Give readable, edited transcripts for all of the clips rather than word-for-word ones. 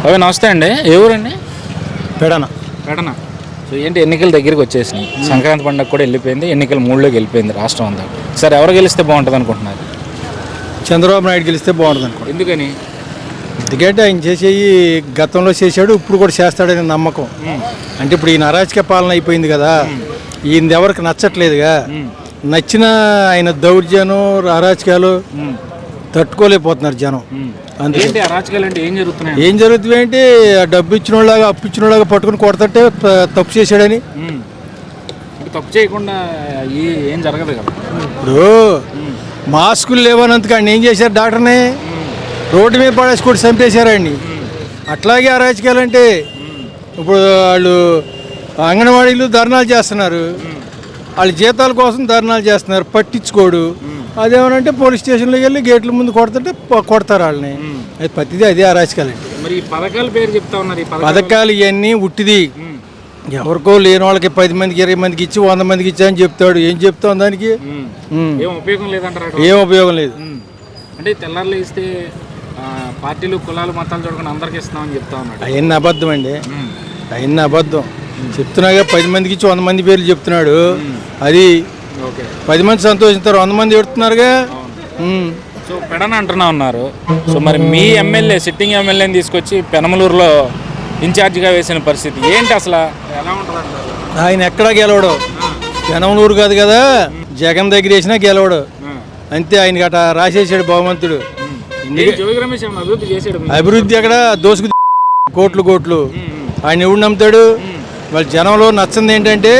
అవి నమస్తే అండి. ఏ ఊరండి? పెడన. పెడన. సో ఏంటి, ఎన్నికల దగ్గరికి వచ్చేసినాయి, సంక్రాంతి పండుగ కూడా వెళ్ళిపోయింది, ఎన్నికల మూడులోకి వెళ్ళిపోయింది రాష్ట్రం అంతా. సరే, ఎవరు గెలిస్తే బాగుంటుంది అనుకుంటున్నారు? చంద్రబాబు నాయుడు గెలిస్తే బాగుంటుంది అనుకో. ఎందుకని? ఎందుకంటే ఆయన చేసేవి గతంలో చేశాడు, ఇప్పుడు కూడా చేస్తాడనే నమ్మకం. అంటే ఇప్పుడు ఈయన అరాచక పాలన అయిపోయింది కదా, ఈయన ఎవరికి నచ్చట్లేదుగా. నచ్చిన ఆయన దౌర్జన్యం అరాచకాలు తట్టుకోలేకపోతున్నారు జనం. అందుకే అరాచకాలు అంటే ఏం జరుగుతున్నాయి? ఏం జరుగుతుంది అంటే డబ్బు ఇచ్చిన వాళ్ళగా అప్పు ఇచ్చిన వాళ్ళగా పట్టుకుని కొడతంటే తప్పు చేశాడని. తప్పు చేయకుండా ఏం జరగదు కదా. ఇప్పుడు మాస్కులు లేవనందుకు ఆయన ఏం చేశారు? డాక్టర్ని రోడ్డు మీద పడేసి కూడా చంపేశారండి. అట్లాగే అరాచకాలు అంటే ఇప్పుడు వాళ్ళు అంగన్వాడీలు ధర్నాలు చేస్తున్నారు, వాళ్ళ జీతాల కోసం ధర్నాలు చేస్తున్నారు, పట్టించుకోడు. అదేమనంటే పోలీస్ స్టేషన్లోకి వెళ్ళి గేట్ల ముందు కొడుతుంటే కొడతారు వాళ్ళని. అది ప్రతిదీ అదే అరాచకాలండి. మరి పథకాల పేరు చెప్తా ఉన్నారు. పథకాలు ఇవన్నీ ఉట్టిది. ఎవరికో లేని వాళ్ళకి 10 మందికి 20 మందికి ఇచ్చి 100 మందికి ఇచ్చా అని చెప్తాడు. ఏం చెప్తాం దానికి? ఏం ఉపయోగం లేదంటారు. ఏం ఉపయోగం లేదు. అంటే తెల్లారులు ఇస్తే పార్టీలు కులాలు మతాలు చూడకుండా అందరికి ఇస్తామని చెప్తా ఉన్నాడు. అవన్నీ అబద్ధం అండి, అవన్నీ అబద్ధం. చెప్తున్నాగా 10 మందికి ఇచ్చి 100 మంది పేర్లు చెప్తున్నాడు. అది 10 మంది సంతోషిస్తారు, 100 మంది ఎడుతున్నారుగా. సో పెడన అంటున్నా ఉన్నారు. సో మరి మీ ఎమ్మెల్యే, సిట్టింగ్ ఎమ్మెల్యేని తీసుకొచ్చి పెనమలూరులో ఇన్ఛార్జిగా వేసిన పరిస్థితి ఏంటి అసలు? ఎలా ఉంటుంది? ఆయన ఎక్కడా గెలవడు. పెనమలూరు కాదు కదా, జగన్ దగ్గర వేసినా గెలవడు అంతే. ఆయనకి అట రాసేసాడు భగవంతుడు. అభివృద్ధి అక్కడ దోసుకు కోట్లు కోట్లు. ఆయన ఎవడు నమ్ముతాడు? వాళ్ళ జనంలో నచ్చింది ఏంటంటే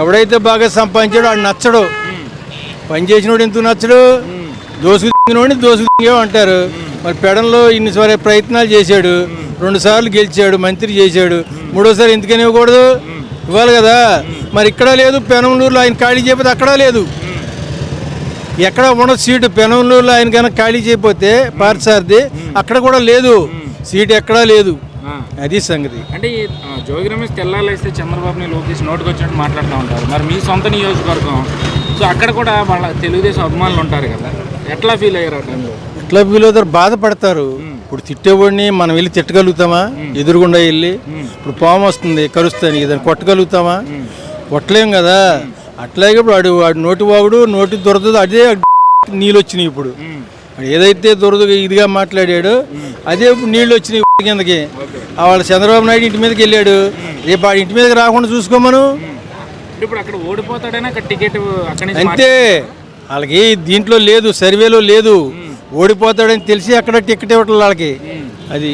ఎవడైతే బాగా సంపాదించాడో వాడు నచ్చడు. పని చేసినోడు ఎందుకు నచ్చడు? దోసుకునోడిని దోసుకు అంటారు. మరి పెడంలో ఇన్నిసారి ప్రయత్నాలు చేశాడు, 2 సార్లు గెలిచాడు, మంత్రి చేశాడు, 3వసారి ఎందుకని ఇవ్వకూడదు? ఇవ్వాలి కదా. మరి ఇక్కడ లేదు, పెనమలూరులో ఆయన ఖాళీ చేయకపోతే అక్కడ లేదు. ఎక్కడ ఉండదు సీటు. పెనమలూరులో ఆయన కనుక ఖాళీ చేయకపోతే పార్సారథి అక్కడ కూడా లేదు సీటు, ఎక్కడా లేదు. అది సంగతి. అంటే జోగి రమేష్ తెల్లాలేస్తే చంద్రబాబుని లోకేష్ నోటుకు వచ్చినట్టు మాట్లాడుతూ ఉంటారు. మరి మీ సొంత నియోజకవర్గం, సో అక్కడ కూడా వాళ్ళ తెలుగుదేశం అభిమానులు ఉంటారు కదా, ఎట్లా ఫీల్ అయ్యారు ఆ టైంలో? ఎట్లా ఫీల్ అవుతారు? బాధపడతారు. ఇప్పుడు తిట్టేవాడిని మనం వెళ్ళి తిట్టగలుగుతామా? ఎదురుగుండా వెళ్ళి ఇప్పుడు పాము వస్తుంది కలుస్తాను, దాన్ని కొట్టగలుగుతామా? కొట్టలేం కదా. అట్లాగే ఇప్పుడు వాడు నోటి వాగుడు, నోటి దొరదదు, అదే నీళ్ళు వచ్చినాయి. ఇప్పుడు ఏదైతే దొరదగా ఇదిగా మాట్లాడాడో అదే ఇప్పుడు నీళ్ళు వచ్చినాయి కిందకి. వాళ్ళ చంద్రబాబు నాయుడు ఇంటి మీదకి వెళ్ళాడు, రేపు ఆ ఇంటి మీదకి రాకుండా చూసుకోమను. అంతే. వాళ్ళకి దీంట్లో లేదు, సర్వేలో లేదు. ఓడిపోతాడని తెలిసి అక్కడ టికెట్ ఇవ్వట్లేదు వాళ్ళకి. అది.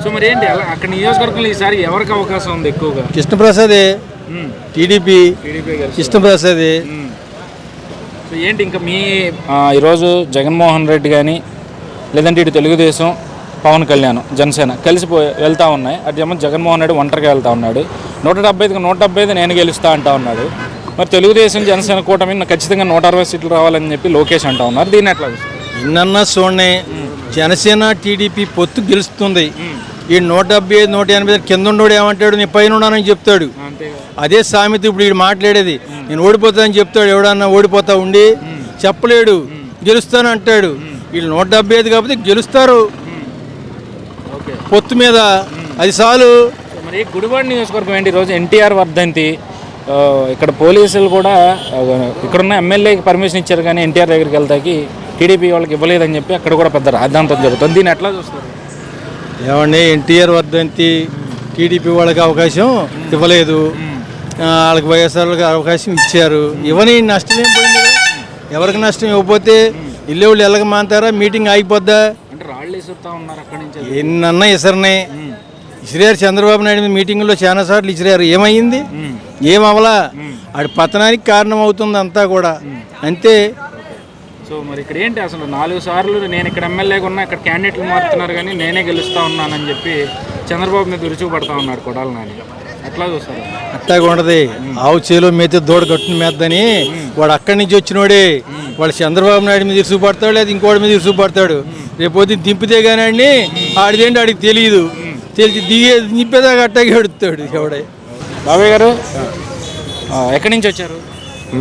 సో మరి ఏంటి అక్కడ నియోజకవర్గంలో ఈసారి ఎవరికి అవకాశం ఉంది ఎక్కువగా? కృష్ణప్రసాదే, టీడీపీ కృష్ణప్రసాదే. సో ఏంటి ఇంకా మీ ఈరోజు జగన్మోహన్ రెడ్డి కానీ లేదంటే ఇటు తెలుగుదేశం, పవన్ కళ్యాణ్, జనసేన కలిసి వెళ్తూ ఉన్నాయి. అటు జగన్మోహన్ రెడ్డి ఒంటరిగా వెళ్తూ ఉన్నాడు. 175కి 175 నేను గెలుస్తా అంటా ఉన్నాడు. మరి తెలుగుదేశం జనసేన కూటమి ఖచ్చితంగా 160 సీట్లు రావాలని చెప్పి లోకేష్ అంటా ఉన్నారు. దీన్ని ఎట్లా? నిన్న చూడండి, జనసేన టీడీపీ పొత్తు గెలుస్తుంది. ఈ 175 180 కింద ఉండోడు ఏమంటాడు? నేను పైన ఉన్నానని చెప్తాడు. అదే సామెత ఇప్పుడు వీడు మాట్లాడేది. నేను ఓడిపోతానని చెప్తాడు. ఎవడన్నా ఓడిపోతా ఉండి చెప్పలేడు, గెలుస్తాను అంటాడు. వీళ్ళు 175 కాబట్టి గెలుస్తారు పొత్తు మీద. అది చాలు. మరి గుడివాడ నియోజకవర్గం ఏంటి? ఈరోజు ఎన్టీఆర్ వర్ధంతి. ఇక్కడ పోలీసులు కూడా ఇక్కడున్న ఎమ్మెల్యేకి పర్మిషన్ ఇచ్చారు, కానీ ఎన్టీఆర్ దగ్గరికి వెళ్తాకి టీడీపీ వాళ్ళకి ఇవ్వలేదని చెప్పి అక్కడ కూడా పెద్ద రాద్ధాంతం జరుగుతుంది. దీన్ని ఎట్లా చూస్తారు? ఏమండి, ఎన్టీఆర్ వర్ధంతి టీడీపీ వాళ్ళకి అవకాశం ఇవ్వలేదు, వాళ్ళకి వైఎస్ఆర్కి అవకాశం ఇచ్చారు. ఇవ్వని నష్టం ఏం పోయింది? ఎవరికి నష్టం ఇవ్వకపోతే ఇల్లు వాళ్ళు ఎలాగ మాంతారా? మీటింగ్ ఆగిపోద్దా? ఎన్నన్నా ఇసరనే ఇసిరారు. చంద్రబాబు నాయుడు మీటింగ్లో చాలా సార్లు ఇసిరారు. ఏమయ్యింది? ఏమవలా. ఆడి పతనానికి కారణం అవుతుంది అంతా కూడా. అంతే. సో మరి ఇక్కడ ఏంటి అసలు 4 సార్లు నేను ఇక్కడ ఎమ్మెల్యేగా ఉన్నా, ఇక్కడ క్యాండిడేట్లు మారుతున్నారు, కానీ నేనే గెలుస్తా ఉన్నానని చెప్పి చంద్రబాబు మీద విరుచుకుపడతా ఉన్నాడు కొడాలి నాని. ఎట్లా చూస్తారు? అట్లాగా ఉండదు. ఆవు చేలో మేతే దూడ కట్టుని మేద్దని వాడు అక్కడి నుంచి వచ్చినోడే. వాడు చంద్రబాబు నాయుడు మీద ఇరుసుపడతాడు, లేదా ఇంకోటి మీద ఇరుసుపడతాడు. రేపు దింపితే కానీ ఆడిదేంటి ఆడికి తెలియదు. తెలిసి నింపేదాకా అట్టాగే ఎడుతాడు ఎవడే. బాబాయ్ గారు ఎక్కడి నుంచి వచ్చారు?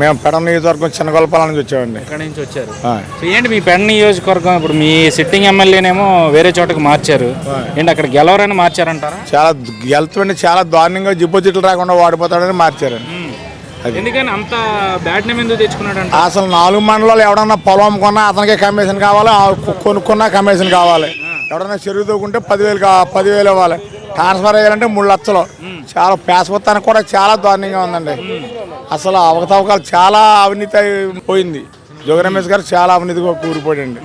మేము పెడ నియోజకవర్గం చిన్నగొల్లపాలెం నుంచి వచ్చామండి. ఇక్కడ నుంచి వచ్చారు. సో ఏంటి మీ పెడ నియోజకవర్గం ఇప్పుడు మీ సిట్టింగ్ ఎమ్మెల్యేనేమో వేరే చోటకి మార్చారు, ఏంటి అక్కడ గెలవరని మార్చారంటారా? చాలా గెలుతుంటే చాలా దారుణంగా జిబ్బొచ్చిట్లు రాకుండా వాడిపోతాడని మార్చారండి. ఎందుకని అంత బ్యాడ్ నేమ్ ఎందుకు తెచ్చుకున్నాడు? అసలు 4 మండలాలు ఎవడన్నా పొలం అమ్ముకున్నా అతనికే కమిషన్ కావాలి, కొనుక్కున్నా కమిషన్ కావాలి. ఎవడన్నా చెరువు తోకుంటే 10,000 ఇవ్వాలి. ట్రాన్స్ఫర్ అయ్యాలంటే 3 లక్షలు. చాలా పేసపోతానికి కూడా చాలా దారుణంగా ఉందండి. అసలు అవకతవకాలు చాలా అవినీతి పోయింది. జోగి రమేష్ గారు చాలా అవినీతిగా కూలిపోయాడండి.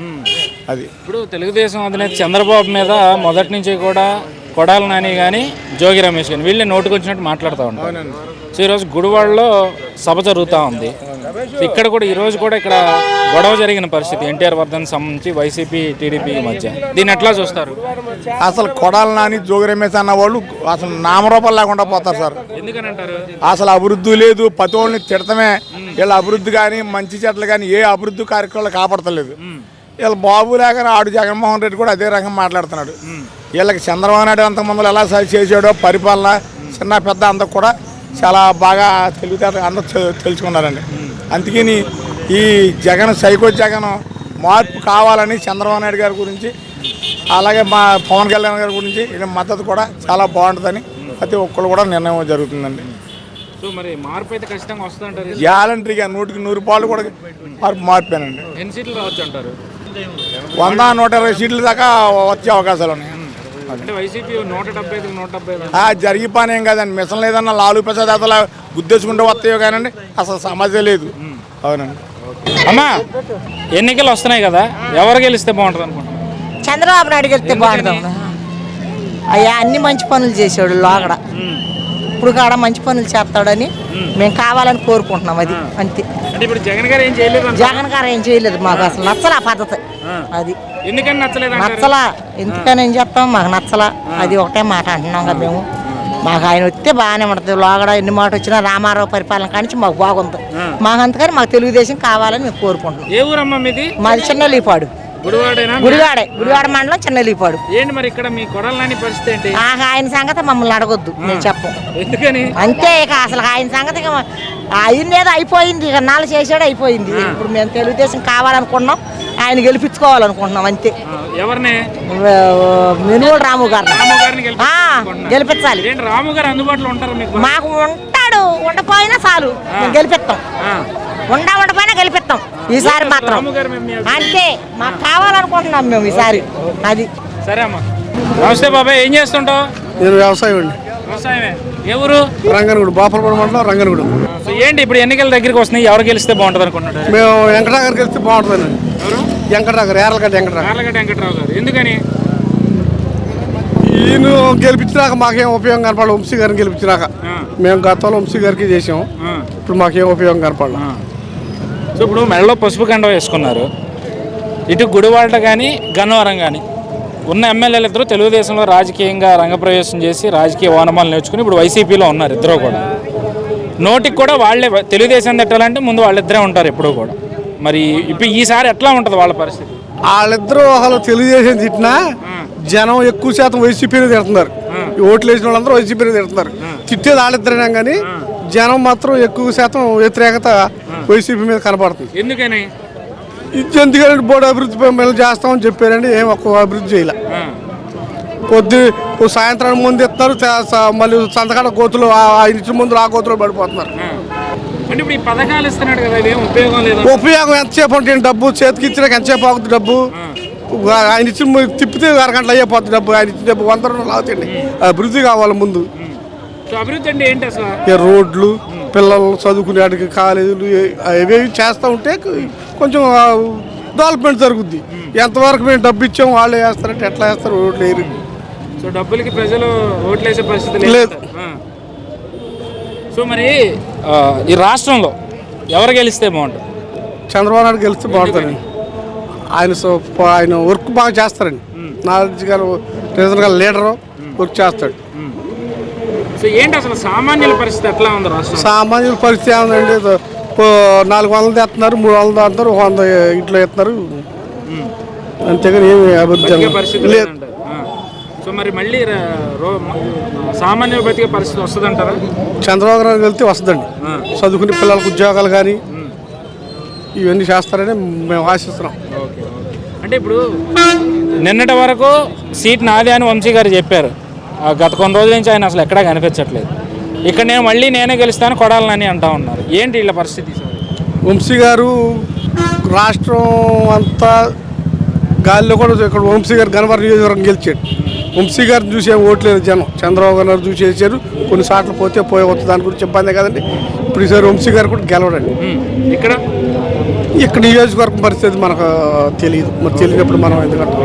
అది ఇప్పుడు తెలుగుదేశం అధినేత చంద్రబాబు మీద మొదటి నుంచి కూడా కొడాలి నాని కానీ జోగి రమేష్ కానీ వీళ్ళే నోటుకొచ్చినట్టు మాట్లాడుతూ ఉంటారు. సో ఈరోజు గుడివాడలో సభ జరుగుతూ ఉంది. ఇక్కడ కూడా ఈరోజు కూడా ఇక్కడ గొడవ జరిగిన పరిస్థితి ఎన్టీఆర్ వర్ధన్ సంబంధించి వైసీపీ టీడీపీ మధ్య. దీన్ని ఎట్లా చూస్తారు? అసలు కొడాలి నాని జోగి రమేష్ అన్న వాళ్ళు అసలు నామరూపాలు లేకుండా పోతారు సార్. ఎందుకని అంటారు? అసలు అభివృద్ధి లేదు, ప్రతి వాళ్ళని తిడతమే. వీళ్ళ అభివృద్ధి కానీ మంచి చెట్లు కానీ ఏ అభివృద్ధి కార్యక్రమాలు కాపాడతలేదు. వీళ్ళ బాబు లేకనే ఆడు జగన్మోహన్ రెడ్డి కూడా అదే రకంగా మాట్లాడుతున్నాడు. వీళ్ళకి చంద్రబాబు నాయుడు అంతకుముందు ఎలా చేసాడో పరిపాలన చిన్న పెద్ద అంతా కూడా చాలా బాగా తెలివితేట అందరూ తెలుసుకున్నారండి. అందుకని ఈ జగన్ సైకో జగన్ మార్పు కావాలని చంద్రబాబు నాయుడు గారి గురించి అలాగే మా పవన్ కళ్యాణ్ గారి గురించి మద్దతు కూడా చాలా బాగుంటుందని ప్రతి ఒక్కరు కూడా నిర్ణయం జరుగుతుందండి. సో మరి మార్పు అయితే ఖచ్చితంగా వస్తుందంటారు? గ్యారంటీగా 100కి 100 పాలు కూడా మార్పేనండి. ఎన్ని సీట్లు రావచ్చు అంటారు? 100-120 సీట్ల దాకా వచ్చే అవకాశాలు ఉన్నాయి. అంటే వైసీపీ 170 జరిగి పని ఏం కాదండి. మిషన్ లేదన్నా లాలూ ప్రసాద్ అసలు గుద్దేసుకుంటూ వస్తాయో కానండి, అసలు సమస్య లేదు. అవునండి. అమ్మా ఎన్నికలు వస్తున్నాయి కదా, ఎవరు గెలిస్తే బాగుంటుంది అనుకుంటున్నారు? చంద్రబాబు నాయుడు గెలిస్తే బాగుంటుంది. అయ్యా అన్ని మంచి పనులు చేసాడు లోగడ, ఇప్పుడు కాడ మంచి పనులు చేస్తాడని మేము కావాలని కోరుకుంటున్నాం. అది అంతే. ఇప్పుడు జగన్ గారు ఏం చేయలేదు? జగన్ గారు ఏం చేయలేదు. మాకు అసలు నచ్చలా పద్ధతి. అది ఎందుకని నచ్చలేదు? నచ్చలా. ఎందుకని ఏం చెప్తాం, మాకు నచ్చలా. అది ఒకటే మాట అంటున్నాం కదా మేము. మాకు ఆయన వస్తే బాగానే ఉంటుంది. లోగడ ఎన్ని మాట వచ్చినా రామారావు పరిపాలన కానించి మాకు బాగుంది. మాకు అంతకని మాకు తెలుగుదేశం కావాలని మేము కోరుకుంటున్నాం. ఏ ఊరమ్మా మీది? మాది చిన్నలీపాడు. గుడివాడ మండలం చిన్నలీపాడు. ఏంటి మరి ఇక్కడ మీ కొడాలి నాని పరిస్థితి ఏంటి? ఆయన సంగతి మమ్మల్ని అడగొద్దు, మేము చెప్పం. ఎందుకని? అంతే. ఇక అసలు ఆయన సంగతి అయిందేదో అయిపోయింది. ఇక నాలుగు చేసాడు అయిపోయింది. ఇప్పుడు మేము తెలుగుదేశం కావాలనుకుంటున్నాం, ఆయన గెలిపించుకోవాలనుకుంటున్నాం అంతే. ఎవరిని? మినుగోడు రాము గారిని గెలిపించాలి. రాము గారు అందుబాటులో ఉంటారు మీకు? మాకు ఉంటాడు, ఉండపోయినా చాలు మేము గెలిపిస్తాం. ఉండపోయినా గెలిపిస్తాం ఈసారి మాత్రం. అంతే. మాకు కావాలనుకుంటున్నాం మేము ఈసారి. అది సరే అమ్మా. నమస్తే బాబాయ్, ఏం చేస్తుంటావు? నేను వ్యవసాయం అండి. వ్యవసాయమే. ఎవరు? రంగనగూడు, బాపలపూడి మండలం రంగనగూడు. సో ఏంటి ఇప్పుడు ఎన్నికల దగ్గరికి వస్తున్నాయి, ఎవరు గెలిస్తే బాగుంటుంది అనుకుంటున్నారు? మేము వెంకటరావు గారు గెలిస్తే బాగుంటుందండి. వెంకటరావు గారు, యార్లగడ్డ వెంకటరావు గారు. ఎందుకని? ఈయన గెలిపించినాక మాకేం ఉపయోగం కనపడదు. వంశీ గారిని గెలిపించినాక మేము గతంలో వంశీ గారికి చేసాము, ఇప్పుడు మాకేం ఉపయోగం కనపడదు. సో ఇప్పుడు మెడలో పసుపు కండ వేసుకున్నారు. ఇటు గుడివాడ కానీ గన్నవరం కానీ ఉన్న ఎమ్మెల్యేలు ఇద్దరు తెలుగుదేశంలో రాజకీయంగా రంగప్రవేశం చేసి రాజకీయ ఓనమాలు నేర్చుకుని ఇప్పుడు వైసీపీలో ఉన్నారు. ఇద్దరు కూడా నోటికి కూడా వాళ్ళే తెలుగుదేశం తిట్టాలంటే ముందు వాళ్ళిద్దరే ఉంటారు ఎప్పుడూ కూడా. మరి ఇప్పుడు ఈసారి ఎట్లా ఉంటుంది వాళ్ళ పరిస్థితి? వాళ్ళిద్దరూ అసలు తెలుగుదేశం తిట్టినా జనం ఎక్కువ శాతం వైసీపీని తిడుతున్నారు. ఓట్లు వేసిన వాళ్ళందరూ వైసీపీని తిడుతున్నారు. తిట్టేది వాళ్ళిద్దరైనా కానీ జనం మాత్రం ఎక్కువ శాతం వ్యతిరేకత వైసీపీ మీద కనపడుతుంది. ఎందుకని? ఎందుకంటే బోర్డు అభివృద్ధి మేము చేస్తామని చెప్పారండి, ఏం ఒక్క అభివృద్ధి చేయలే. సాయంత్రం ముందు ఇస్తారు, మళ్ళీ సంతకాడ కోతులు 5 నిమిషం ముందు ఆ కోతులు పడిపోతున్నారు. ఉపయోగం ఎంతసేపు ఉంటుంది? డబ్బు చేతికి ఇచ్చినాక ఎంతసేపు అవుతుంది డబ్బు? ఆయన ఇచ్చి తిప్పితే అరగంటలు అయిపోతుంది డబ్బు. ఆయన ఇచ్చిన డబ్బు 100 రూపాయలు అవుతాయండి. అభివృద్ధి కావాలి ముందు. రోడ్లు, పిల్లలు చదువుకునేటికి కాలేజీలు ఇవేవి చేస్తూ ఉంటే కొంచెం డెవలప్మెంట్ జరుగుద్ది. ఎంతవరకు మేము డబ్బు ఇచ్చాము వాళ్ళే వేస్తారంటే ఎట్లా వేస్తారు? రోడ్లు వేరు. సో డబ్బులకి ప్రజలు ఓట్లు వేసే పరిస్థితి లేదు. సో మరి ఈ రాష్ట్రంలో ఎవరు గెలిస్తే బాగుంటుంది? చంద్రబాబు నాయుడు గెలిస్తే బాగుంటుందండి. ఆయన వర్క్ బాగా చేస్తారండి. నాలెడ్జ్ గారు రీజనల్ లీడరు, వర్క్ చేస్తాడు. సో ఏంటి అసలు సామాన్యుల పరిస్థితి ఎట్లా ఉంది రాష్ట్రం? సామాన్యుల పరిస్థితి ఏముందండి, 400 తెస్తున్నారు, 300 తెస్తున్నారు, 100 ఇంట్లో ఎత్తున్నారు. అంతేగాని ఏమి అభివృద్ధి పరిస్థితి లేదు. సో సో మరి మళ్ళీ సామాన్య బతికే పరిస్థితి వస్తుందంటారా? చంద్రబాబు నాయుడు వెళ్తే వస్తుందండి. చదువుకునే పిల్లలకు ఉద్యోగాలు కానీ ఇవన్నీ చేస్తారని మేము ఆశిస్తున్నాం. అంటే ఇప్పుడు నిన్నటి వరకు సీట్ నాదే అని వంశీ గారు చెప్పారు. గత కొన్ని రోజుల నుంచి ఆయన అసలు ఎక్కడా కనిపించట్లేదు. ఇక్కడ నేను మళ్ళీ నేనే గెలుస్తాను కొడాలని అంటా ఉన్నారు. ఏంటి వీళ్ళ పరిస్థితి? వంశీ గారు రాష్ట్రం అంతా గాలిలో కూడా ఇక్కడ వంశీ గారు గన్నవరం నియోజకవర్గం గెలిచాడు. వంశీ గారిని చూసి ఏం ఓట్లేదు జనం. చంద్రబాబు గారు చూసి వేసారు. కొన్నిసార్లు పోతే పోయవచ్చు, దాని గురించి ఇబ్బందే కదండి. ఇప్పుడు ఈసారి వంశీ గారు కూడా గెలవడండి. ఇక్కడ నియోజకవర్గం పరిస్థితి మనకు తెలియదు. మరి తెలియనప్పుడు మనం ఎందుకంటే